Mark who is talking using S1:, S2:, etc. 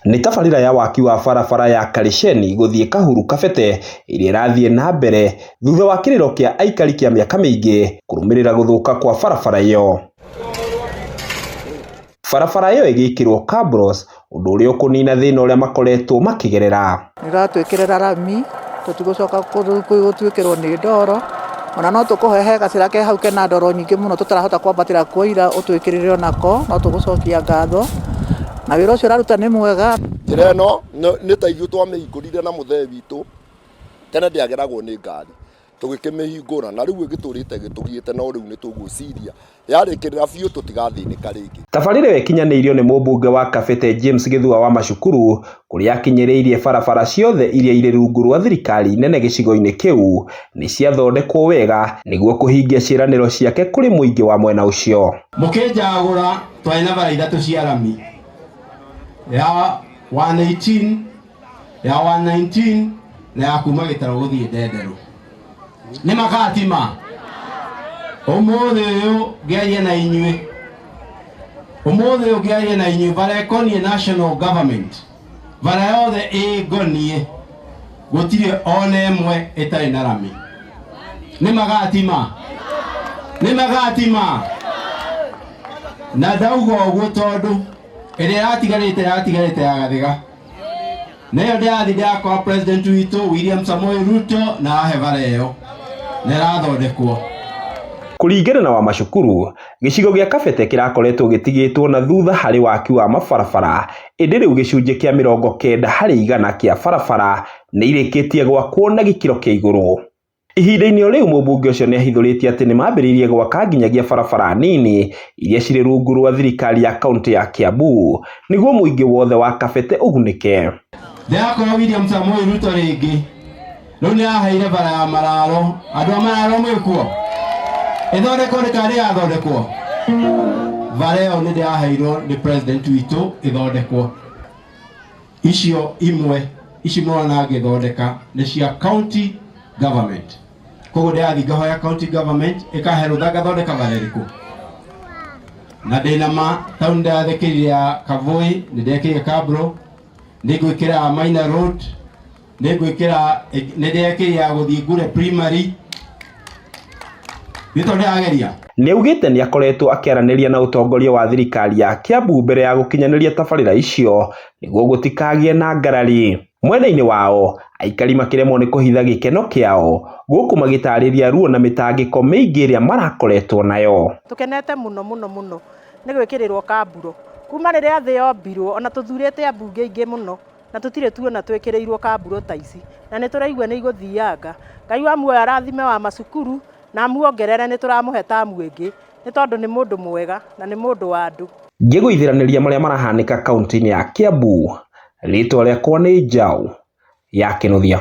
S1: Nĩ tabarĩra ya waki wa barabara ya Karisheni gũthiĩ Kahuru Kabete ĩrĩa ĩrathiĩ na mbere thutha wa kĩrĩro kĩa aikari kĩa mĩaka mĩingĩ kũrũmĩrĩra gũthũka kwa barabara ĩyo. Barabara ĩyo ĩgĩkĩrwo cabros, ũndũ ũrĩa ũkũnina thĩna ũrĩa makoretwo makĩgerera.
S2: Nĩratwĩkĩrĩra rami, tũtigũcoka gũtuĩkĩrwo nĩ ndoro, ona no tũkũhehe gacĩra ke hau kena ndoro nyingĩ mũno tũtarahota kwambatĩra kuoira ũtwĩkĩrĩre onako, no tũgũcokia ngatho na wĩra ũcio ũraruta nĩ mwega.
S3: Njĩra ĩno nĩ ta ithuĩ twamĩhingũrire na mũthee witũ, tene ndĩageragwo nĩ ngari, tũgĩkĩmĩhingũra na rĩu ĩgĩtũrĩte gĩtũgiĩte, no rĩu nĩ tũgwĩciria yarĩkĩrĩra biũ tũtigathĩnĩka rĩngĩ. Tabarĩra
S1: ĩyo ĩkinyanĩirio nĩ mũmbunge wa Kabete James Gĩthua wa Macukuru, kũrĩa akinyĩrĩirie barabara ciothe iria irĩ rungu rwa thirikari nene gĩcigo-inĩ kĩu nĩ ciathondekwo wega nĩguo kũhingia ciĩranĩro ciake kũrĩ mũingĩ wa mwena ũcio.
S4: Mũkĩnjagũra twarĩ na bara ithatũ cia rami, ya 118, ya 119 na ya kuma Gĩtaro gũthiĩ Ndenderu. Nĩ magatima ũmũthĩ ũyũ ngĩaria na inyuĩ, ũmũthĩ ũyũ ngĩaria na inyuĩ bara ĩkoniĩ national government, bara yothe ĩngoniĩ gũtirĩ ona ĩmwe ĩtarĩ na rami. Nĩ magatima, nĩ magatima. Na ndauga ũguo tondũ ĩrĩa yatigarĩte ya gathiga, nayo ndĩrathi ndakora president witũ William Samoei Ruto na ahe bara ĩyo na ĩrathondekwo.
S1: Kũringana na wa Macukuru, gĩcigo gĩa Kabete kĩrakoretwo gĩtigĩtwo na thutha harĩ waki wa mabarabara, ĩndĩ rĩu gĩcunjĩ kĩa 90% kĩa barabara nĩ irĩkĩtie gwakwo na gĩkĩro kĩa igũrũ. Ihinda-inĩ rĩu mũmbunge ũcio nĩ ahithũrĩtie atĩ nĩ mambĩrĩirie gwaka nginyagia barabara nini iria cirĩ rungu rwa thirikari ya kaunti ya Kiambu nĩguo mũingĩ wothe wa Kabete ũgunĩke.
S4: Ndakora William Samoei Ruto rĩngĩ rĩu nĩ aheire bara ya Mararo, andũ a Mararo mwĩkuo ĩthondekwo rĩkarĩ yathondekwo. Bara ĩyo nĩ ndĩraheirwo nĩ president witũ ĩthondekwo. Icio imwe ici mwana ngĩthondeka nĩ cia county government. Koguo ndĩrathi ngahoya county government ĩkahe rũtha ngathondeka bara ĩrĩkũ. Na ndĩna ma taũni ndĩrathĩkĩrire ya Kavoi, nĩ ndekĩire Kabro, nĩ ngwĩkĩra Maina Road, nĩ ndekĩire ya gũthiĩ Ngure Primary.
S1: Nĩ augĩte nĩ akoretwo akĩaranĩria na ũtongoria wa thirikari ya Kiambu mbere ya gũkinyanĩria tabarĩra icio nĩguo gũtikagĩe na ngarari. Mwena-inĩ wao, aikari makĩremwo nĩ kũhitha gĩkeno kĩao gũkũ magĩtarĩria ruo na mĩtangĩko mĩingĩ ĩrĩa marakoretwo nayo.
S2: Tũkenete mũno nĩ gwĩkĩrĩrwo kamburo. Kuma rĩrĩa thĩ yombirwo ona tũthurĩte ambunge aingĩ mũno na tũtirĩ tuona twĩkĩrĩirwo kamburo ta ici, na nĩ tũraigua nĩ igũthianga. Ngai wa muoyo arathime wa Macukuru na muongerere, nĩ tũramũhe tamu ĩngĩ nĩ tondũ nĩ mũndũ mwega na nĩ mũndũ wa andũ.
S1: Ngĩgũithĩranĩria marĩa marahanĩka kaunti-inĩ ya Kiambu, rĩtwa rĩakwa nĩ Njaũ ya Kĩnuthia.